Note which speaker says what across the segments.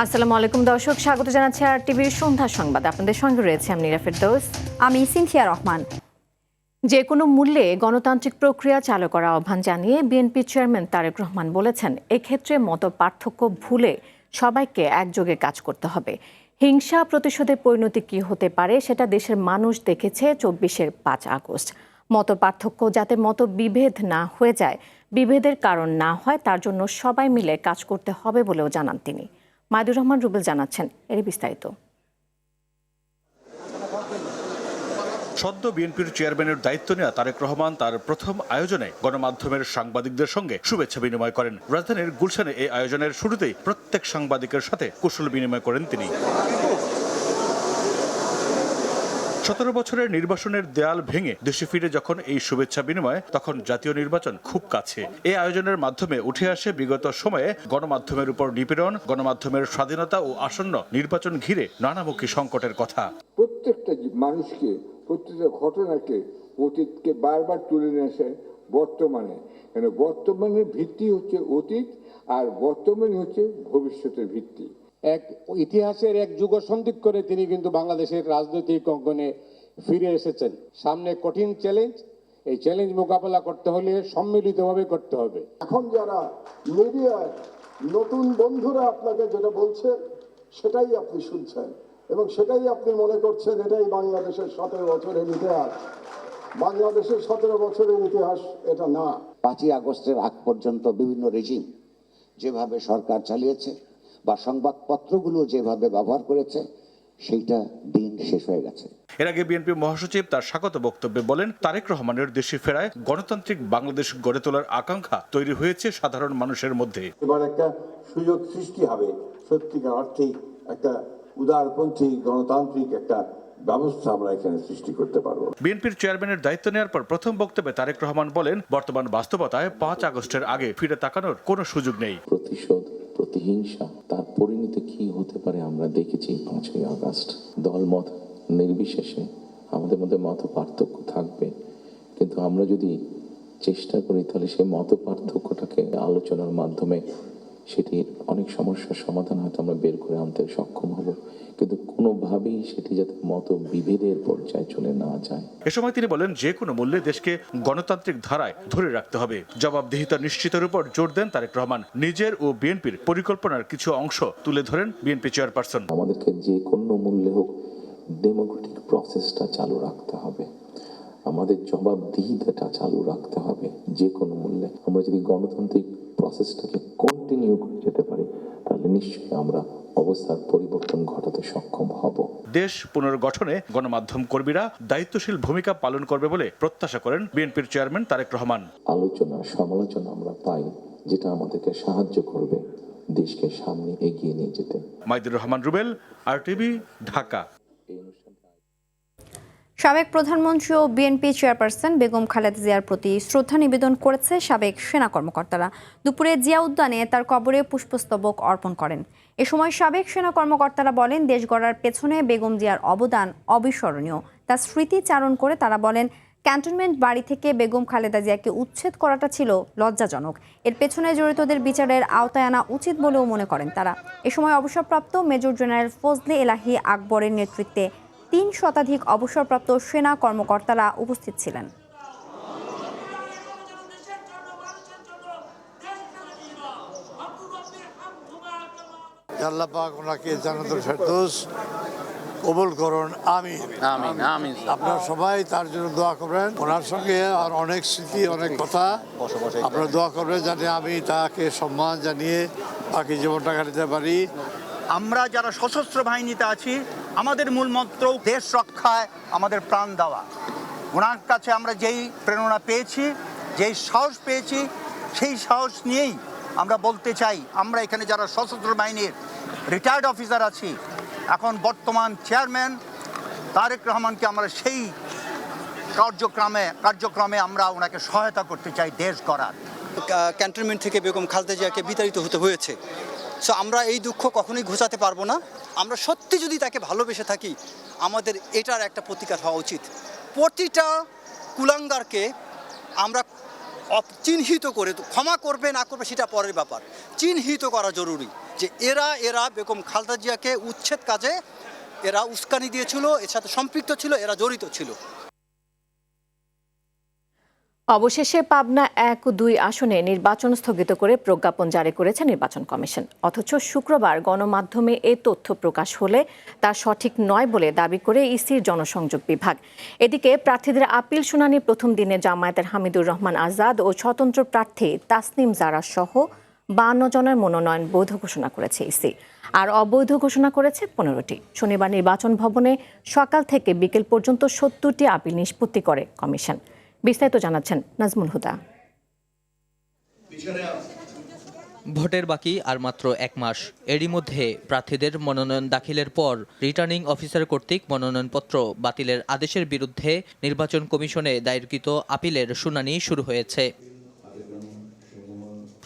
Speaker 1: আসসালামু আলাইকুম দর্শক, স্বাগত জানাচ্ছি আর টিভির সন্ধ্যা সংবাদ। আপনাদের সঙ্গে রয়েছে আমি নীরা ফেরদৌস।
Speaker 2: আমি সিনথিয়া রহমান।
Speaker 1: যে কোনো মূল্যে গণতান্ত্রিক প্রক্রিয়া চালু করার আহ্বান জানিয়ে বিএনপি চেয়ারম্যান তারেক রহমান বলেছেন, এক্ষেত্রে মত পার্থক্য ভুলে সবাইকে একযোগে কাজ করতে হবে। হিংসা প্রতিশোধের পরিণতি কী হতে পারে সেটা দেশের মানুষ দেখেছে ২৪-এর ৫ আগস্ট। মত পার্থক্য যাতে মত বিভেদ না হয়ে যায়, বিভেদের কারণ না হয়, তার জন্য সবাই মিলে কাজ করতে হবে বলেও জানান তিনি। মাইদুর রহমান রুবেল জানাচ্ছেন এর বিস্তারিত।
Speaker 3: সদ্য বিএনপির চেয়ারম্যানের দায়িত্ব নেওয়া তারেক রহমান তার প্রথম আয়োজনে গণমাধ্যমের সাংবাদিকদের সঙ্গে শুভেচ্ছা বিনিময় করেন। রাজধানীর গুলশানে এই আয়োজনের শুরুতেই প্রত্যেক সাংবাদিকের সাথে কুশল বিনিময় করেন তিনি। ১৭ বছরের নির্বাচনের দেয়াল ভেঙে দেশে ফিরে যখন এই শুভেচ্ছা বিনিময়, তখন জাতীয় নির্বাচন খুব কাছে। এই আয়োজনের মাধ্যমে উঠে আসে বিগত সময়ে গণমাধ্যমের উপর নিপীড়ন, গণমাধ্যমের স্বাধীনতা ও আসন্ন নির্বাচন ঘিরে নানামুখী সংকটের কথা।
Speaker 4: প্রত্যেকটা মানুষকে, প্রত্যেকটা ঘটনাকে, অতীতকে বারবার তুলে নিয়ে আসে বর্তমানে। বর্তমানের ভিত্তি হচ্ছে অতীত, আর বর্তমানে হচ্ছে ভবিষ্যতের ভিত্তি।
Speaker 5: এক ইতিহাসের এক যুগ সন্ধিক করে তিনি কিন্তু বাংলাদেশের রাজনৈতিক অঙ্গনে ফিরে এসেছেন। সামনে কঠিন চ্যালেঞ্জ, এই চ্যালেঞ্জ মোকাবেলা করতে হলে সম্মিলিতভাবে করতে হবে।
Speaker 6: এখন যারা মিডিয়ায় নতুন বন্ধুরা আপনাকে যেটা বলছে সেটাই আপনি শুনছেন এবং সেটাই আপনি মনে করছেন এটাই বাংলাদেশের 17 বছরের ইতিহাস। বাংলাদেশের 17 বছরের ইতিহাস এটা না।
Speaker 7: 5ই আগস্টের আগ পর্যন্ত বিভিন্ন রেজিম যেভাবে সরকার চালিয়েছে বা সংবাদপত্রগুলো যেভাবে ব্যবহার করেছে, সেইটা দিন শেষ হয়ে গেছে।
Speaker 3: এর আগে বিএনপি মহাসচিব তার স্বাগত বক্তব্যে বলেন, তারেক রহমানের দেশে ফেরায় গণতান্ত্রিক বাংলাদেশ গড়ে তোলার আকাঙ্ক্ষা তৈরি হয়েছে সাধারণ মানুষের মধ্যে।
Speaker 6: এবার একটা সুযোগ সৃষ্টি হবে, সত্যিকার অর্থে একটা উদারপন্থী গণতান্ত্রিক একটা ব্যবস্থা আমরা এখানে সৃষ্টি করতে পারবো।
Speaker 3: বিএনপির চেয়ারম্যানের দায়িত্ব নেওয়ার পর প্রথম বক্তব্যে তারেক রহমান বলেন, বর্তমান বাস্তবতায় 5 আগস্টের আগে ফিরে তাকানোর কোনো সুযোগ নেই।
Speaker 8: প্রতিশোধ, প্রতিহিংসা, তার পরিণতি কি হতে পারে আমরা দেখেছি 5ই আগস্ট। দলমত নির্বিশেষে আমাদের মধ্যে মত পার্থক্য থাকবে, কিন্তু আমরা যদি চেষ্টা করি তাহলে সেই মত পার্থক্যটাকে আলোচনার মাধ্যমে সেটির অনেক সমস্যার সমাধান হয়তো আমরা বের করে আনতে সক্ষম হব, কিন্তু কোনোভাবেই সেটি যাতে মত বিভেদের পর্যায়ে চলে না যায়।
Speaker 3: এ সময় তিনি বলেন, যে কোনো মূল্যে দেশকে গণতান্ত্রিক ধারায় ধরে রাখতে হবে। জবাবদিহিতা নিশ্চিতের উপর জোর দেন তারেক রহমান। নিজের ও বিএনপির পরিকল্পনার কিছু অংশ তুলে ধরেন বিএনপি চেয়ারপারসন।
Speaker 8: আমাদেরকে যে কোনো মূল্যে হোক ডেমোক্রেটিক প্রসেসটা চালু রাখতে হবে, আমাদের জবাবদিহিতাটা চালু রাখতে হবে যে কোনো মূল্যে। আমরা যদি গণতান্ত্রিক প্রসেসটাকে কন্টিনিউ করে যেতে পারি, তাহলে নিশ্চয়ই আমরা অবস্থার পরিবর্তন ঘটাতে সক্ষম হব।
Speaker 3: দেশ পুনর্গঠনে গণমাধ্যম কর্মীরা দায়িত্বশীল ভূমিকা পালন করবে বলে প্রত্যাশা করেন বিএনপির চেয়ারম্যান তারেক রহমান।
Speaker 8: আলোচনা, সমালোচনা আমরা পাই, যেটা আমাদেরকে সাহায্য করবে দেশকে সামনে এগিয়ে নিয়ে যেতে।
Speaker 3: মাইদুর রহমান রুবেল, RTV, ঢাকা।
Speaker 2: সাবেক প্রধানমন্ত্রী ও বিএনপি চেয়ারপারসন বেগম খালেদা জিয়ার প্রতি শ্রদ্ধা নিবেদন করেছে সাবেক সেনা কর্মকর্তারা। দুপুরে জিয়া উদ্যানে তার কবরে পুষ্পস্তবক অর্পণ করেন। এ সময় সাবেক সেনা কর্মকর্তারা বলেন, দেশ গড়ার পেছনে বেগম জিয়ার অবদান অবিস্মরণীয়। তার স্মৃতি চারণ করে তারা বলেন, ক্যান্টনমেন্ট বাড়ি থেকে বেগম খালেদা জিয়াকে উচ্ছেদ করাটা ছিল লজ্জাজনক। এর পেছনে জড়িতদের বিচারের আওতায় আনা উচিত বলেও মনে করেন তারা। এ সময় অবসরপ্রাপ্ত মেজর জেনারেল ফজলে এলাহি আকবরের নেতৃত্বে 3 শতাধিক অবসরপ্রাপ্ত সেনা কর্মকর্তারা উপস্থিত ছিলেন।
Speaker 9: আল্লাহ পাক ওনাকে জান্নাতুল ফেরদৌস কবুল করুন, আমিন আমিন আমিন। আপনারা সবাই তার জন্য দোয়া করবেন। ওনার সঙ্গে আর অনেক স্মৃতি, অনেক কথা, আপনারা দোয়া করবেন যাতে আমি তাকে সম্মান জানিয়ে বাকি জীবনটা কাটাতে পারি।
Speaker 10: আমরা যারা সশস্ত্র বাহিনীতে আছি, আমাদের মূল মন্ত্র দেশ রক্ষায় আমাদের প্রাণ দেওয়া। ওনার কাছে আমরা যেই প্রেরণা পেয়েছি, যেই সাহস পেয়েছি, সেই সাহস নিয়েই আমরা বলতে চাই, আমরা এখানে যারা সশস্ত্র বাহিনীর রিটায়ার্ড অফিসার আছি, এখন বর্তমান চেয়ারম্যান তারেক রহমানকে আমরা সেই কার্যক্রমে আমরা ওনাকে সহায়তা করতে চাই দেশ গড়ার।
Speaker 11: ক্যান্টনমেন্ট থেকে বেগম খালেদা জিয়াকে বিতাড়িত হতে হয়েছে। সো আমরা এই দুঃখ কখনোই ঘোচাতে পারবো না। আমরা সত্যি যদি তাকে ভালোবেসে থাকি, আমাদের এটার একটা প্রতিকার হওয়া উচিত। প্রতিটা কুলাঙ্গারকে আমরা চিহ্নিত করে, ক্ষমা করবে না করবে সেটা পরের ব্যাপার, চিহ্নিত করা জরুরি। যে এরা বেগম খালেদা জিয়াকে উচ্ছেদ কাজে এরা উস্কানি দিয়েছিল, এর সাথে সম্পৃক্ত ছিল, এরা জড়িত ছিল।
Speaker 1: অবশেষে পাবনা ১ ও ২ আসনে নির্বাচন স্থগিত করে প্রজ্ঞাপন জারি করেছে নির্বাচন কমিশন। অথচ শুক্রবার গণমাধ্যমে এ তথ্য প্রকাশ হলে তা সঠিক নয় বলে দাবি করে ইসির জনসংযোগ বিভাগ। এদিকে প্রার্থীদের আপিল শুনানি প্রথম দিনে জামায়াতের হামিদুর রহমান আজাদ ও স্বতন্ত্র প্রার্থী তাসনিম জারা সহ ৫২ জনের মনোনয়ন বৈধ ঘোষণা করেছে ইসি, আর অবৈধ ঘোষণা করেছে ১৫টি। শনিবার নির্বাচন ভবনে সকাল থেকে বিকেল পর্যন্ত ৭০টি আপিল নিষ্পত্তি করে কমিশন। বিস্তারিত জানাচ্ছেন নাজমুল হুদা।
Speaker 12: ভোটের বাকি আর মাত্র ১ মাস। এরই মধ্যে প্রার্থীদের মনোনয়ন দাখিলের পর রিটার্নিং অফিসার কর্তৃক মনোনয়নপত্র বাতিলের আদেশের বিরুদ্ধে নির্বাচন কমিশনে দায়েরকৃত আপিলের শুনানি শুরু হয়েছে।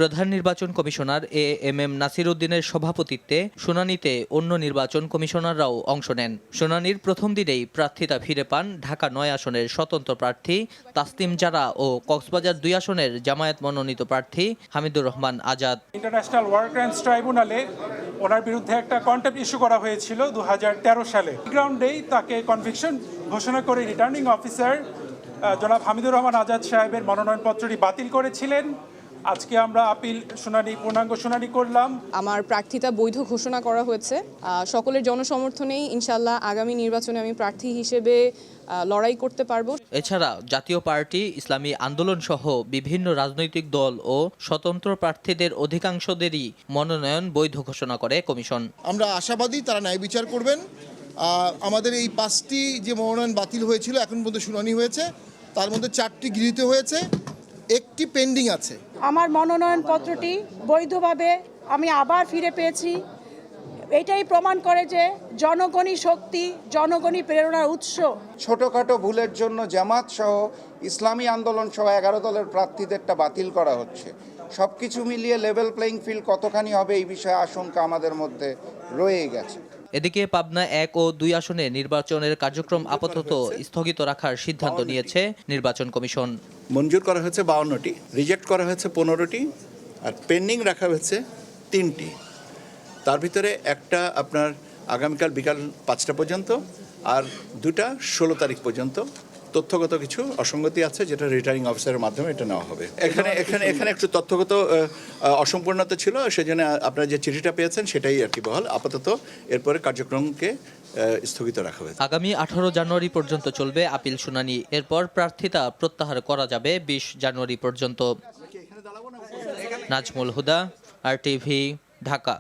Speaker 12: প্রধান নির্বাচন কমিশনার এএমএম নাসির উদ্দিনের সভাপতিত্বে শুনানিতে অন্য নির্বাচন কমিশনাররাও অংশ নেন। শুনানির প্রথম দিনেই প্রার্থিতা ফিরে পান ঢাকা ৯ আসনের স্বতন্ত্র প্রার্থী তাসনিম জারা ও কক্সবাজার ২ আসনের জামায়াত মনোনীত প্রার্থী Hamidur Rahman Azad.
Speaker 13: International war crimes ট্রাইব্যুনালে ওনার বিরুদ্ধে একটা কন্টেম্প্ট ইস্যু করা হয়েছিল ২০১৩ সালে। গ্রাউন্ডেই তাকে কনভিকশন ঘোষণা করে রিটার্নিং অফিসার জনাব হামিদুর রহমান আজাদ সাহেবের মনোনয়নপত্রটি বাতিল করেছিলেন। আজকে আমরা আপিল শুনানি পূর্ণাঙ্গ শুনানি করলাম।
Speaker 14: আমার প্রার্থিতা বৈধ ঘোষণা করা হয়েছে। সকলের জনসমর্থনেই ইনশাআল্লাহ আগামী নির্বাচনে আমি প্রার্থী হিসেবে লড়াই করতে পারবো।
Speaker 12: এছাড়া জাতীয় পার্টি, ইসলামী আন্দোলন সহ বিভিন্ন রাজনৈতিক দল ও স্বতন্ত্র প্রার্থীদের অধিকাংশদেরই মনোনয়ন বৈধ ঘোষণা করে কমিশন।
Speaker 15: আমরা আশাবাদী তারা ন্যায় বিচার করবেন। আমাদের এই 5টি যে মনোনয়ন বাতিল হয়েছিল এখন পর্যন্ত শুনানি হয়েছে, তার মধ্যে 4টি গৃহীত হয়েছে, 1টি পেন্ডিং আছে।
Speaker 16: আমার মনোনয়ন পত্রটি বৈধভাবে আমি আবার ফিরে পেয়েছি। এটাই প্রমাণ করে যে জনগণই শক্তি, জনগণই প্রেরণার উৎস।
Speaker 17: ছোটখাটো ভুলের জন্য জামাত সহ ইসলামী আন্দোলন সহ 11 দলের প্রার্থীদেরটা বাতিল করা হচ্ছে। সবকিছু মিলিয়ে লেভেল প্লেইং ফিল্ড কতখানি হবে এই বিষয়ে আশঙ্কা আমাদের মধ্যে রয়ে গেছে।
Speaker 12: এদিকে পাবনা ১ ও ২ আসনে নির্বাচনের কার্যক্রম আপাতত স্থগিত রাখার সিদ্ধান্ত নিয়েছে নির্বাচন কমিশন।
Speaker 18: মঞ্জুর করা হয়েছে 52টি, রিজেক্ট করা হয়েছে 15টি, আর পেন্ডিং রাখা হয়েছে 3টি। তার ভিতরে একটা আপনার আগামীকাল বিকাল 5টা পর্যন্ত, আর 2টা 16 তারিখ পর্যন্ত। তথ্যগত কিছু অসঙ্গতি আছে যেটা রিটার্নিং অফিসারের মাধ্যমে এটা নেওয়া হবে। এখানে একটু তথ্যগত অসম্পূর্ণতা ছিল, সেজন্য আপনারা যে চিঠিটা পেয়েছেন সেটাই আর কি বহাল। আপাতত এরপরে কার্যক্রমকে স্থগিত রাখা হয়েছে।
Speaker 12: আগামী 18 জানুয়ারি পর্যন্ত চলবে আপিল শুনানি। এরপর প্রার্থিতা প্রত্যাহার করা যাবে 20 জানুয়ারি পর্যন্ত। নাজমুল হুদা, RTV, ঢাকা।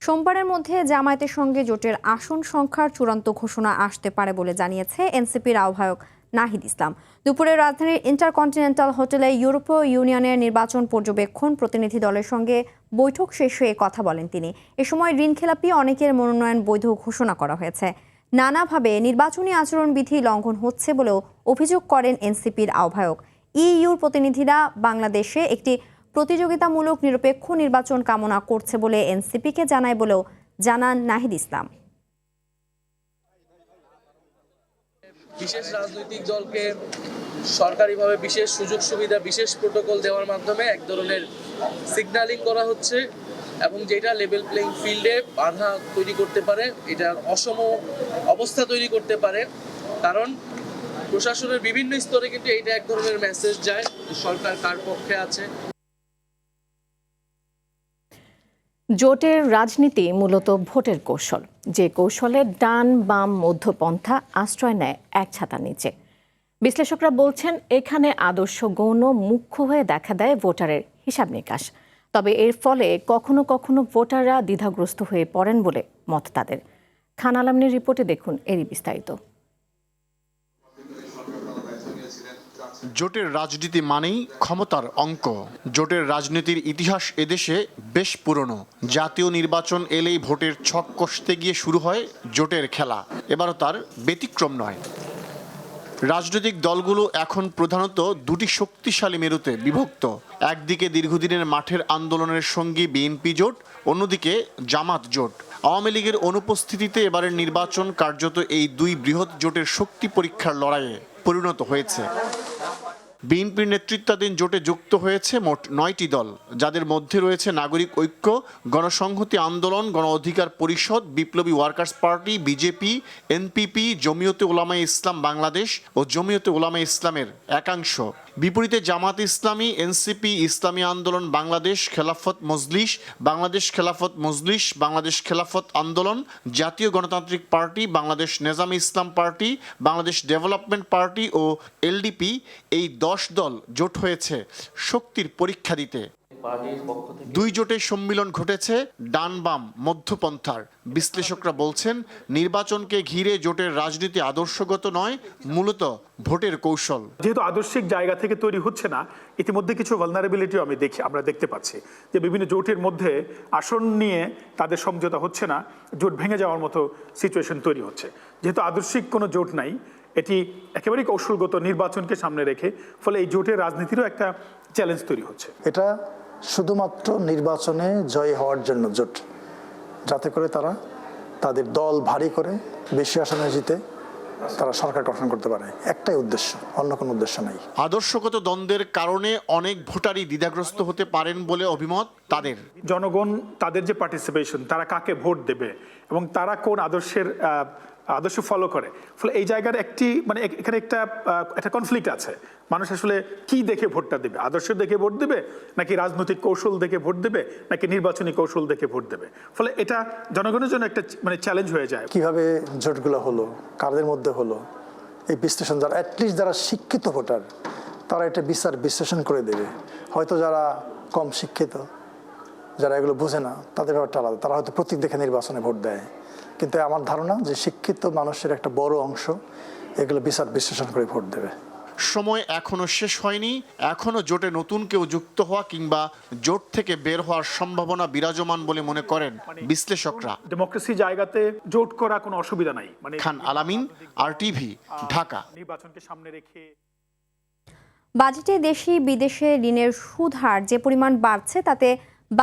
Speaker 2: সোমবারের মধ্যে জামায়াতের সঙ্গে জোটের আসন সংখ্যার চূড়ান্ত ঘোষণা আসতে পারে বলে জানিয়েছে এনসিপির আহ্বায়ক নাহিদ ইসলাম। দুপুরে রাজধানীর ইন্টারকন্টিনেন্টাল হোটেলে ইউরোপীয় ইউনিয়নের নির্বাচন পর্যবেক্ষণ প্রতিনিধি দলের সঙ্গে বৈঠক শেষ হয়ে কথা বলেন তিনি। এ সময় ঋণখেলাপি অনেকের মনোনয়ন বৈধ ঘোষণা করা হয়েছে। নানাভাবে নির্বাচনী আচরণবিধি লঙ্ঘন হচ্ছে বলেও অভিযোগ করেন এনসিপির আহ্বায়ক। ইইউর প্রতিনিধিরা বাংলাদেশে একটি প্রতিযোগিতামূলক নিরপেক্ষ নির্বাচন কামনা করছে বলে এনসিপিকে জানায় বলেও জানান নাহিদ ইসলাম।
Speaker 19: বিশেষ রাজনৈতিক দলকে সরকারিভাবে বিশেষ সুযোগ সুবিধা, বিশেষ প্রোটোকল দেওয়ার মাধ্যমে এক ধরনের সিগন্যালিং করা হচ্ছে, এবং যেটা লেভেল প্লেইং ফিল্ডে বাধা তৈরি করতে পারে, এটার অসম অবস্থা তৈরি করতে পারে। কারণ প্রশাসনের বিভিন্ন স্তরে কিন্তু এইটা এক ধরনের মেসেজ যায় সরকার কার পক্ষে আছে।
Speaker 1: জোটের রাজনীতি মূলত ভোটের কৌশল, যে কৌশলে ডান বাম মধ্যপন্থা আশ্রয় নেয় এক ছাতার নিচে। বিশ্লেষকরা বলছেন এখানে আদর্শ গৌণ মুখ্য হয়ে দেখা দেয় ভোটারের হিসাব নিকাশ। তবে এর ফলে কখনো কখনো ভোটাররা দ্বিধাগ্রস্ত হয়ে পড়েন বলে মত তাদের। খান আলমের রিপোর্টে দেখুন এরই বিস্তারিত।
Speaker 20: জোটের রাজনীতি মানেই ক্ষমতার অঙ্ক। জোটের রাজনীতির ইতিহাস এদেশে বেশ পুরনো। জাতীয় নির্বাচন এলেই ভোটের ছক কষতে গিয়ে শুরু হয় জোটের খেলা। এবারও তার ব্যতিক্রম নয়। রাজনৈতিক দলগুলো এখন প্রধানত দুটি শক্তিশালী মেরুতে বিভক্ত। একদিকে দীর্ঘদিনের মাঠের আন্দোলনের সঙ্গী বিএনপি জোট, অন্যদিকে জামাত জোট। আওয়ামী লীগের অনুপস্থিতিতে এবারের নির্বাচন কার্যত এই দুই বৃহৎ জোটের শক্তি পরীক্ষার লড়াইয়ে পরিণত হয়েছে। বিএনপির নেতৃত্বাধীন জোটে যুক্ত হয়েছে মোট 9টি দল, যাদের মধ্যে রয়েছে নাগরিক ঐক্য, গণসংহতি আন্দোলন, গণ অধিকার পরিষদ, বিপ্লবী ওয়ার্কার্স পার্টি, বিজেপি, এনপিপি, জমিয়তে উলামায়ে ইসলাম বাংলাদেশ ও জমিয়তে উলামায়ে ইসলামের একাংশ। বিপরীতে জামাত ইসলামী, এনসিপি, ইসলামী আন্দোলন বাংলাদেশ, খেলাফত মজলিস, বাংলাদেশ খেলাফত মজলিস, বাংলাদেশ খেলাফত আন্দোলন, জাতীয় গণতান্ত্রিক পার্টি, বাংলাদেশ নেজামে ইসলাম পার্টি, বাংলাদেশ ডেভেলপমেন্ট পার্টি ও এলডিপি, এই 10 দল জোট হয়েছে শক্তির পরীক্ষা দিতে। দুই জোটের সম্মিলন ঘটেছে ডান বাম মধ্যপন্থার। বিশ্লেষকরা বলছেন, নির্বাচনকে ঘিরে জোটের রাজনীতি আদর্শগত নয়, মূলত ভোটের কৌশল।
Speaker 21: যেহেতু আদর্শিক জায়গা থেকে তৈরি হচ্ছে না, ইতিমধ্যে কিছু ভালনারেবিলিটিও আমরা দেখতে পাচ্ছি যে বিভিন্ন জোটের মধ্যে আসন নিয়ে তাদের সমঝোতা হচ্ছে না, জোট ভেঙে যাওয়ার মতো সিচুয়েশন তৈরি হচ্ছে। যেহেতু আদর্শিক কোনো জোট নাই, এটি একেবারেই কৌশলগত নির্বাচনকে সামনে রেখে, ফলে এই জোটের রাজনীতিরও একটা চ্যালেঞ্জ তৈরি হচ্ছে।
Speaker 22: এটা শুধুমাত্র নির্বাচনে জয় হওয়ার জন্য জোট, যাতে করে তারা তাদের দল ভারী করে বেশি আসনে জিতে তারা সরকার গঠন করতে পারে, একটাই উদ্দেশ্য, অন্য কোনো উদ্দেশ্য নাই।
Speaker 20: আদর্শগত দ্বন্দ্বের কারণে অনেক ভোটারই দ্বিধাগ্রস্ত হতে পারেন বলে অভিমত তাদের।
Speaker 21: জনগণ তাদের যে পার্টিসিপেশন, তারা কাকে ভোট দেবে এবং তারা কোন আদর্শ ফলো করে, ফলে এই জায়গার এখানে একটা কনফ্লিক্ট আছে। মানুষ আসলে কি দেখে ভোটটা দেবে? আদর্শ দেখে ভোট দেবে, নাকি রাজনৈতিক কৌশল দেখে ভোট দেবে, নাকি নির্বাচনী কৌশল দেখে ভোট দেবে? ফলে এটা জনগণের জন্য একটা চ্যালেঞ্জ হয়ে যায়।
Speaker 22: কিভাবে জোটগুলো হলো, কাদের মধ্যে হলো, এই বিশ্লেষণ যারা অ্যাটলিস্ট যারা শিক্ষিত ভোটার তারা এটা বিশ্লেষণ করে দেবে। হয়তো যারা কম শিক্ষিত, যারা এগুলো বোঝে না, তাদের ব্যাপারটা আলাদা, তারা হয়তো প্রতীক দেখে নির্বাচনে ভোট দেয়। কিন্তু আমার ধারণা যে শিক্ষিত মানুষের একটা বড় অংশ এগুলো বিশ্লেষণ করে ভোট দেবে।
Speaker 20: সময় এখনো শেষ হয়নি, এখনো জোটে নতুন কেউ যুক্ত হওয়া কিংবা জোট থেকে বের হওয়ার সম্ভাবনা বিরাজমান বলে মনে করেন বিশ্লেষকরা।
Speaker 21: ডেমোক্রেসি জায়গাতে জোট করা কোনো অসুবিধা নাই।
Speaker 20: খান আলামিন, RTV, ঢাকা।
Speaker 21: নির্বাচনকে সামনে রেখে
Speaker 2: বাজেটে দেশি বিদেশে ঋণের সুদ হার যে পরিমাণ বাড়ছে, তাতে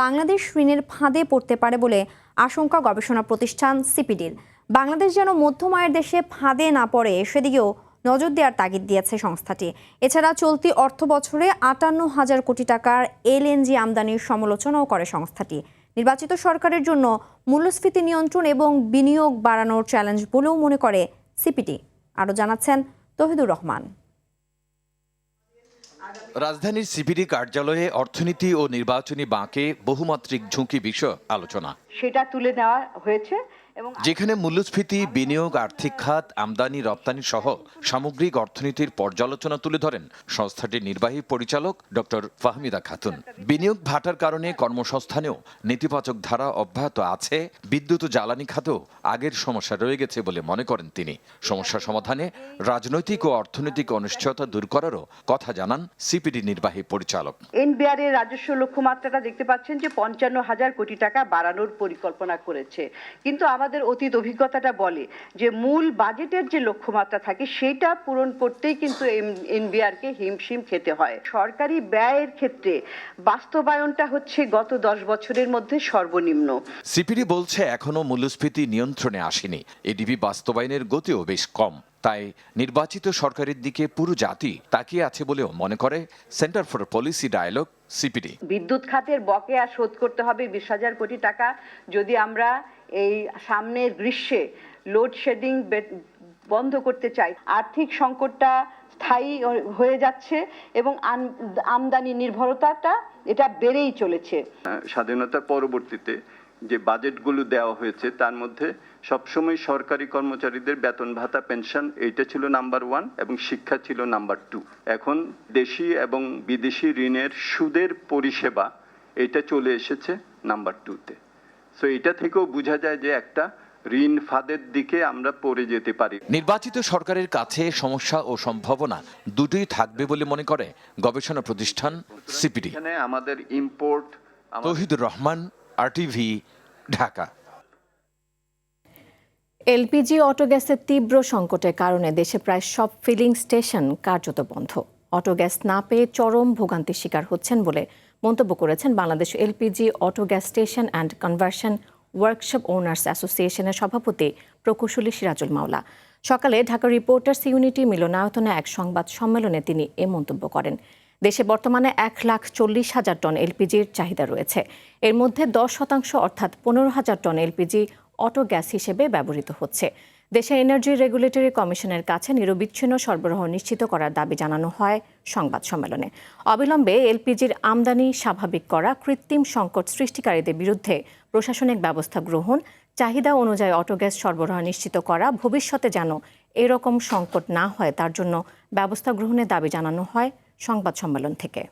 Speaker 2: বাংলাদেশ ঋণের ফাঁদে পড়তে পারে বলে আশঙ্কা গবেষণা প্রতিষ্ঠান সিপিডির। বাংলাদেশ যেন মধ্যম আয়ের দেশে ফাঁদে না পড়ে, সেদিকেও নজর দেওয়ার তাগিদ দিয়েছে সংস্থাটি। এছাড়া চলতি অর্থ বছরে 58,000 কোটি টাকার LNG আমদানির সমালোচনাও করে সংস্থাটি। নির্বাচিত সরকারের জন্য মূল্যস্ফীতি নিয়ন্ত্রণ এবং বিনিয়োগ বাড়ানোর চ্যালেঞ্জ বলেও মনে করে সিপিডি। আরও জানাচ্ছেন তহিদুর রহমান।
Speaker 23: রাজধানীর সিপিডি কার্যালয়ে অর্থনীতি ও নির্বাচনী বাঁকে বহুমাত্রিক ঝুঁকি বিষয় আলোচনা
Speaker 24: সেটা তুলে নেওয়া হয়েছে,
Speaker 23: যেখানে মূল্যস্ফীতি, বিনিয়োগ, আর্থিক খাত, আমদানি রপ্তানি সহ সামগ্রিক অর্থনীতির পর্যালোচনা তুলে ধরেন সংস্থাটির নির্বাহী পরিচালক ডক্টর ফাহমিদা খাতুন। বিনিয়োগ ভাটার কারণে কর্মসংস্থানেও নেতিবাচক ধারা অব্যাহত আছে, বিদ্যুৎ ও জ্বালানি খাতেও আগের সমস্যা রয়ে গেছে বলে মনে করেন তিনি। সমস্যা সমাধানে রাজনৈতিক ও অর্থনৈতিক অনিশ্চয়তা দূর করারও কথা জানান সিপিডি নির্বাহী পরিচালক।
Speaker 24: এনবিআর এর রাজস্ব লক্ষ্যমাত্রাটা দেখতে পাচ্ছেন যে 55,000 কোটি টাকা বাড়ানোর পরিকল্পনা করেছে, কিন্তু আমাদের অতীত অভিজ্ঞতাটা বলে যে মূল বাজেটের যে লক্ষ্যমাত্রা থাকে সেটা পূরণ করতেই কিন্তু এনবিআর কে হিমশিম খেতে হয়। সরকারি ব্যয়ের ক্ষেত্রে বাস্তবায়নটা হচ্ছে গত 10 বছরের মধ্যে সর্বনিম্ন।
Speaker 23: সিপিডি বলছে এখনো মূল্যস্ফীতি নিয়ন্ত্রণে আসেনি, এডিপি বাস্তবায়নের গতিও বেশ কম। তাই নির্বাচিত সরকারের দিকে পুরো জাতি তাকিয়ে আছে বলেও মনে করে centre for policy dialogue CPD.
Speaker 24: বিদ্যুৎ খাতের বকেয়া শোধ করতে হবে 20,000 কোটি টাকা। যদি আমরা এই সামনের গ্রীষ্মে লোডশেডিং বন্ধ করতে চাই, আর্থিক সংকটটা স্থায়ী হয়ে যাচ্ছে এবং আমদানি নির্ভরতাটা এটা বেড়েই চলেছে।
Speaker 25: স্বাধীনতার পরবর্তীতে যে বাজেটগুলো দেওয়া হয়েছে তার মধ্যে সবসময় সরকারি কর্মচারীদের বেতন ভাতা, পেনশন এইটা ছিল নাম্বার 1 এবং শিক্ষা ছিল নাম্বার 2। এখন দেশি এবং বিদেশি ঋণের সুদের পরিষেবা এটা চলে এসেছে নাম্বার 2-তে। সো এটা থেকেও বোঝা যায় যে একটা ঋণ ফাঁদের দিকে আমরা পড়ে যেতে পারি।
Speaker 23: নির্বাচিত সরকারের কাছে সমস্যা ও সম্ভাবনা দুটোই থাকবে বলে মনে করে গবেষণা প্রতিষ্ঠান সিপিডি।
Speaker 25: এখানে আমাদের import.
Speaker 23: Tohidur Rahman, RTV, Dhaka.
Speaker 1: LPG auto গ্যাসের তীব্র সংকটের কারণে দেশে প্রায় সব ফিলিং স্টেশন কার্যত বন্ধ। অটো গ্যাস না পেয়ে চরম ভোগান্তির শিকার হচ্ছেন বলে মন্তব্য করেছেন Bangladesh LPG auto gas station and conversion workshop owners অ্যাসোসিয়েশনের সভাপতি প্রকৌশলী সিরাজুল মাওলা। সকালে ঢাকা রিপোর্টার্স ইউনিটি মিলনায়তনে এক সংবাদ সম্মেলনে তিনি এ মন্তব্য করেন। দেশে বর্তমানে 1,40,000 টন এলপিজির চাহিদা রয়েছে। এর মধ্যে 10% অর্থাৎ 15,000 টন এলপিজি অটো গ্যাস হিসেবে ব্যবহৃত হচ্ছে। দেশে এনার্জি রেগুলেটরি কমিশনের কাছে নিরবিচ্ছিন্ন সরবরাহ নিশ্চিত করার দাবি জানানো হয় সংবাদ সম্মেলনে। অবিলম্বে এলপিজির আমদানি স্বাভাবিক করা, কৃত্রিম সংকট সৃষ্টিকারীদের বিরুদ্ধে প্রশাসনিক ব্যবস্থা গ্রহণ, চাহিদা অনুযায়ী অটো গ্যাস সরবরাহ নিশ্চিত করা, ভবিষ্যতে যেন এরকম সংকট না হয় তার জন্য ব্যবস্থা গ্রহণের দাবি জানানো হয় সংবাদ সম্মেলন থেকে।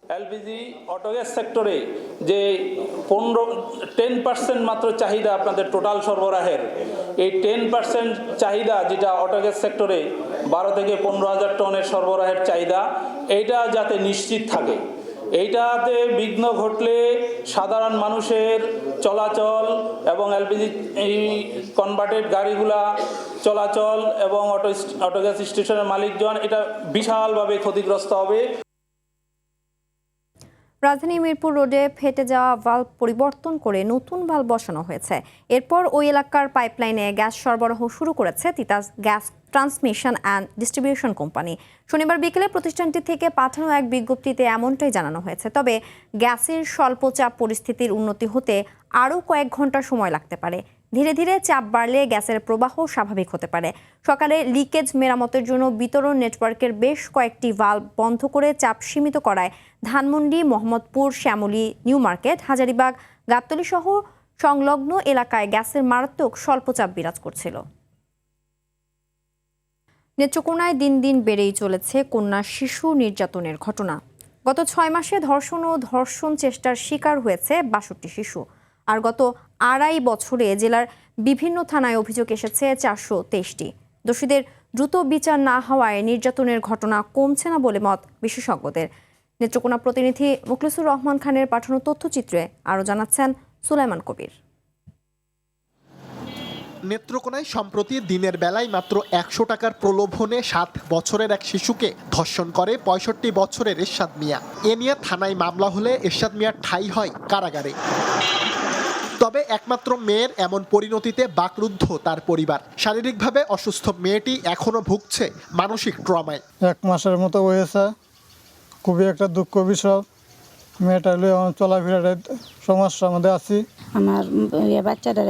Speaker 4: এলপিজি অটোগ্যাস সেক্টরে যে 10% মাত্র চাহিদা আপনাদের টোটাল সরবরাহের, এই 10% চাহিদা যেটা অটোগ্যাস সেক্টরে 12 থেকে 15,000 টনের সরবরাহের চাহিদা, এইটা যাতে নিশ্চিত থাকে। এইটাতে বিঘ্ন ঘটলে সাধারণ মানুষের চলাচল এবং এলপিজি এই কনভার্টেড গাড়িগুলা চলাচল এবং অটোগ্যাস স্টেশনের মালিকজন এটা বিশালভাবে ক্ষতিগ্রস্ত হবে।
Speaker 2: রাজধানী মিরপুর রোডে ফেটে যাওয়া ভাল্ব পরিবর্তন করে নতুন ভাল্ব বসানো হয়েছে। এরপর ওই এলাকার পাইপলাইনে গ্যাস সরবরাহ শুরু করেছে Titas gas transmission and distribution company. শনিবার বিকেলে প্রতিষ্ঠানটি থেকে পাঠানো এক বিজ্ঞপ্তিতে এমনটাই জানানো হয়েছে। তবে গ্যাসের স্বল্পচাপ পরিস্থিতির উন্নতি হতে আরও কয়েক ঘন্টা সময় লাগতে পারে। ধীরে ধীরে চাপ বাড়লে গ্যাসের প্রবাহ স্বাভাবিক হতে পারে। সকালে লিকেজ মেরামতের জন্য বিতরণ নেটওয়ার্কের বেশ কয়েকটি ভাল্ব বন্ধ করে চাপ সীমিত করায় ধানমন্ডি, মোহাম্মদপুর, শ্যামলী, নিউ মার্কেট, হাজারীবাগ, গাবতলী সহ সংলগ্ন এলাকায় গ্যাসের মারাত্মক স্বল্পচাপ বিরাজ করছিল। নেত্রকোনায় দিন দিন বেড়েই চলেছে কন্যা শিশু নির্যাতনের ঘটনা। গত 6 মাসে ধর্ষণ ও ধর্ষণ চেষ্টার শিকার হয়েছে 62 শিশু। আর গত 2.5 বছরে জেলার বিভিন্ন থানায় অভিযোগ এসেছে 423টি। দোষীদের দ্রুত বিচার না হওয়ায় নির্যাতনের ঘটনা কমছে না বলে মত বিশেষজ্ঞদের। নেত্রকোনা প্রতিনিধি মুখলিসুর রহমান খানের পাঠানো তথ্যচিত্রে আরও জানাচ্ছেন সুলাইমান কবির।
Speaker 5: নেত্রকোনায় সম্প্রতি দিনের বেলায় মাত্র 100 টাকার প্রলোভনে 7 বছরের এক শিশুকে ধর্ষণ করে 65 বছরের এরশাদ মিয়া। এ নিয়ে থানায় মামলা হলে এরশাদ মিয়ার ঠাঁই হয় কারাগারে। তবে একমাত্র মেয়ের এমন পরিণতিতে বাকরুদ্ধ তার পরিবার। শারীরিকভাবে অসুস্থ মেয়েটি এখনো ভুগছে মানসিক ট্রমায়।
Speaker 6: 1 মাসের মতো হয়েছে, খুবই একটা দুঃখ বিষয়। মেয়েটা চলাফেরার সমস্যার মধ্যে আছি।
Speaker 7: আমার বাচ্চাটা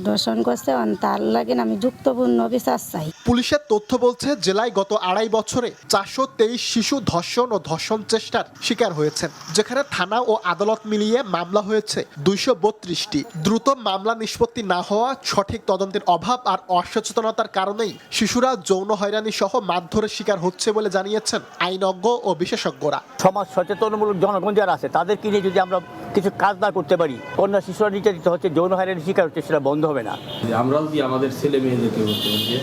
Speaker 7: ধর্ষণ করছে, তার লাগে আমি যুক্তপূর্ণ বিচার চাই।
Speaker 5: পুলিশের তথ্য বলছে জেলায় গত 2.5 বছরে 423 শিশু ধর্ষণ ও ধর্ষণ চেষ্টার শিকার হয়েছেন, যেখানে থানা ও আদালত মিলিয়ে মামলা হয়েছে 232টি। দ্রুত মামলা নিষ্পত্তি না হওয়া, সঠিক তদন্তের অভাব আর অসচেতনতার কারণেই শিশুরা যৌন হয়রানি সহ মারধরের শিকার হচ্ছে বলে জানিয়েছেন আইনজ্ঞ ও বিশেষজ্ঞরা।
Speaker 8: সমাজ সচেতনমূলক জনগণ যারা আছে তাদেরকে নিয়ে যদি আমরা কিছু কাজ না করতে পারি, কন্যা শিশুরা নির্যাতিত হচ্ছে, যৌন হয়রানির শিকার হচ্ছে, সেটা বন্ধ হবে না।
Speaker 26: আমরাও কি আমাদের ছেলে মেয়েদেরকে বলতে পারি যে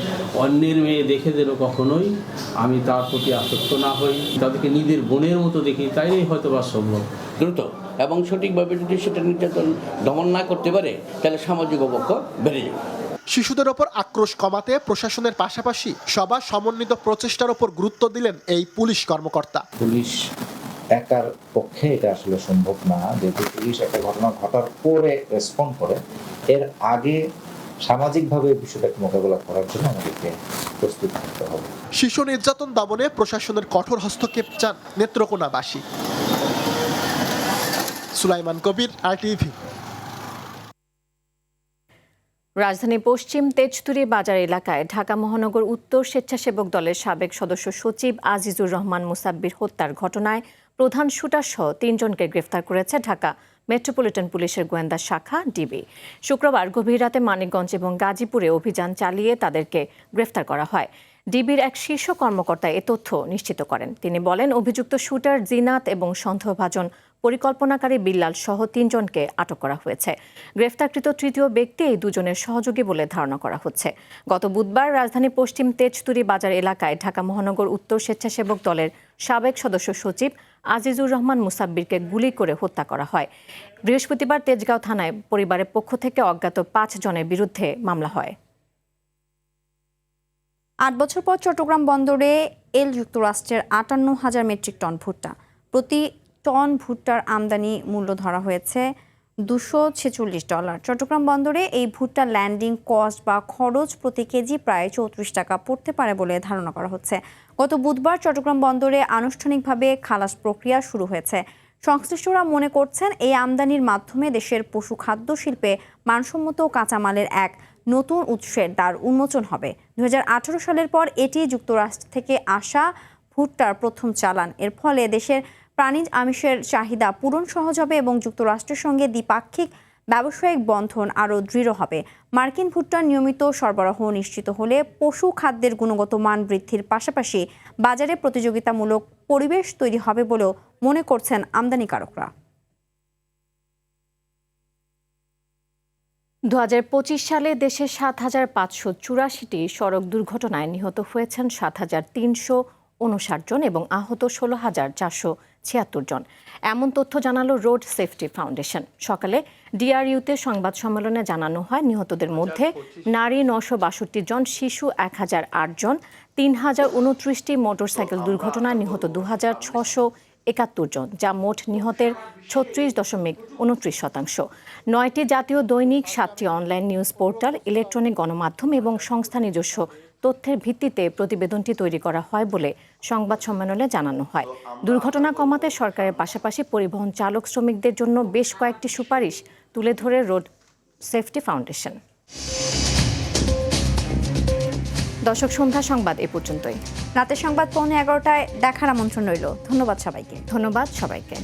Speaker 26: অন্যের মেয়ে দেখে যেন কখনোই আমি তার প্রতি আসক্ত না হই, তাদেরকে নিজের বোনের মতো দেখি, তাইলেই হয়তো বা সম্ভব।
Speaker 27: দ্রুত এবং সঠিকভাবে যদি সেটা নির্যাতন দমন না করতে পারে তাহলে সামাজিক অবক্ষয় বেড়ে যাবে।
Speaker 5: শিশুদের ওপর আক্রোশ কমাতে প্রশাসনের পাশাপাশি সবার সমন্বিত প্রচেষ্টার ওপর গুরুত্ব দিলেন এই পুলিশ কর্মকর্তা।
Speaker 28: পুলিশ একার পক্ষে এটা আসলে সম্ভব না, যেহেতু পুলিশ একটা ঘটনা ঘটার পরে রেসপন্ড করে, এর আগে সামাজিকভাবে বিষয়টাকে মোকাবেলা করার জন্য আমাদেরকে প্রস্তুত থাকতে হবে।
Speaker 5: শিশু নির্যাতন দমনে প্রশাসনের কঠোর হস্তক্ষেপ চান নেত্রকোনাবাসী। সুলাইমান কবির, RTV।
Speaker 1: রাজধানী পশ্চিম তেজতুরী বাজার এলাকায় ঢাকা মহানগর উত্তর স্বেচ্ছাসেবক দলের সাবেক সদস্য সচিব আজিজুর রহমান মুসাব্বির হত্যার ঘটনায় প্রধান শুটার সহ 3 জনকে গ্রেফতার করেছে ঢাকা মেট্রোপলিটন পুলিশের গোয়েন্দা শাখা ডিবি। শুক্রবার গভীর রাতে মানিকগঞ্জ এবং গাজীপুরে অভিযান চালিয়ে তাদেরকে গ্রেফতার করা হয়। ডিবির এক শীর্ষ কর্মকর্তা এ তথ্য নিশ্চিত করেন। তিনি বলেন, অভিযুক্ত শুটার জিনাত এবং সন্দেহভাজন পরিকল্পনাকারী বিল্লাল সহ 3 জনকে আটক করা হয়েছে। গ্রেফতারকৃত তৃতীয় ব্যক্তি এই 2 জনের সহযোগী বলে ধারণা করা হচ্ছে। গত বুধবার রাজধানী পশ্চিম তেজতুরী বাজার এলাকায় ঢাকা মহানগর উত্তর স্বেচ্ছাসেবক দলের সাবেক সদস্য সচিব আজিজুর রহমান মুসাব্বিরকে গুলি করে হত্যা করা হয়। বৃহস্পতিবার তেজগাঁও থানায় পরিবারের পক্ষ থেকে অজ্ঞাত 5 জনের বিরুদ্ধে মামলা হয়।
Speaker 2: 8 বছর পর চট্টগ্রাম বন্দরে যুক্তরাষ্ট্রের 58,000 মেট্রিক টন ভুট্টা। প্রতি টন ভুট্টার আমদানি মূল্য ধরা হয়েছে $246। চট্টগ্রাম বন্দরে এই ভুট্টা ল্যান্ডিং কস্ট বা খরচ প্রতি কেজি প্রায় 34 টাকা পড়তে পারে বলে ধারণা করা হচ্ছে। গত বুধবার চট্টগ্রাম বন্দরে আনুষ্ঠানিকভাবে খালাস প্রক্রিয়া শুরু হয়েছে। সংশ্লিষ্টরা মনে করছেন এই আমদানির মাধ্যমে দেশের পশু খাদ্য শিল্পে মানসম্মত কাঁচামালের এক নতুন উৎসের দ্বার উন্মোচন হবে। 2018 সালের পর এটি যুক্তরাষ্ট্র থেকে আসা ভুট্টার প্রথম চালান। এর ফলে দেশের প্রাণীজ আমিষের চাহিদা পূরণ সহজ হবে এবং যুক্তরাষ্ট্রের সঙ্গে দ্বিপাক্ষিক ব্যবসায়িক বন্ধন আরও দৃঢ় হবে। মার্কিন ভুট্টার নিয়মিত সরবরাহ নিশ্চিত হলে পশু খাদ্যের গুণগত মান বৃদ্ধির পাশাপাশি বাজারে প্রতিযোগিতামূলক পরিবেশ তৈরি হবে বলেও মনে করছেন আমদানিকারকরা।
Speaker 1: 2025 সালে দেশে 7,584টি সড়ক দুর্ঘটনায় নিহত হয়েছেন 7,359 জন এবং আহত 16,476 জন। এমন তথ্য জানালো রোড সেফটি ফাউন্ডেশন। সকালে ডিআরইউতে সংবাদ সম্মেলনে জানানো হয়, নিহতদের মধ্যে নারী 962 জন, শিশু 1008 জন, 3029টি মোটরসাইকেল দুর্ঘটনায় নিহত 2671 জন, যা মোট নিহতের 36.29%। 9টি জাতীয় দৈনিক, 7টি অনলাইন নিউজ পোর্টাল, ইলেকট্রনিক গণমাধ্যম এবং সংস্থা নিজস্ব তথ্যের ভিত্তিতে প্রতিবেদনটি তৈরি করা হয় বলে সংবাদ সম্মেলনে জানানো হয়। দুর্ঘটনা কমাতে সরকারের পাশাপাশি পরিবহন চালক শ্রমিকদের জন্য বেশ কয়েকটি সুপারিশ তুলে ধরে রোড সেফটি ফাউন্ডেশন। দর্শক, সন্ধ্যা সংবাদ এ পর্যন্তই।
Speaker 2: রাতের সংবাদ 11:15টায় দেখার আমন্ত্রণ রইল। ধন্যবাদ সবাইকে।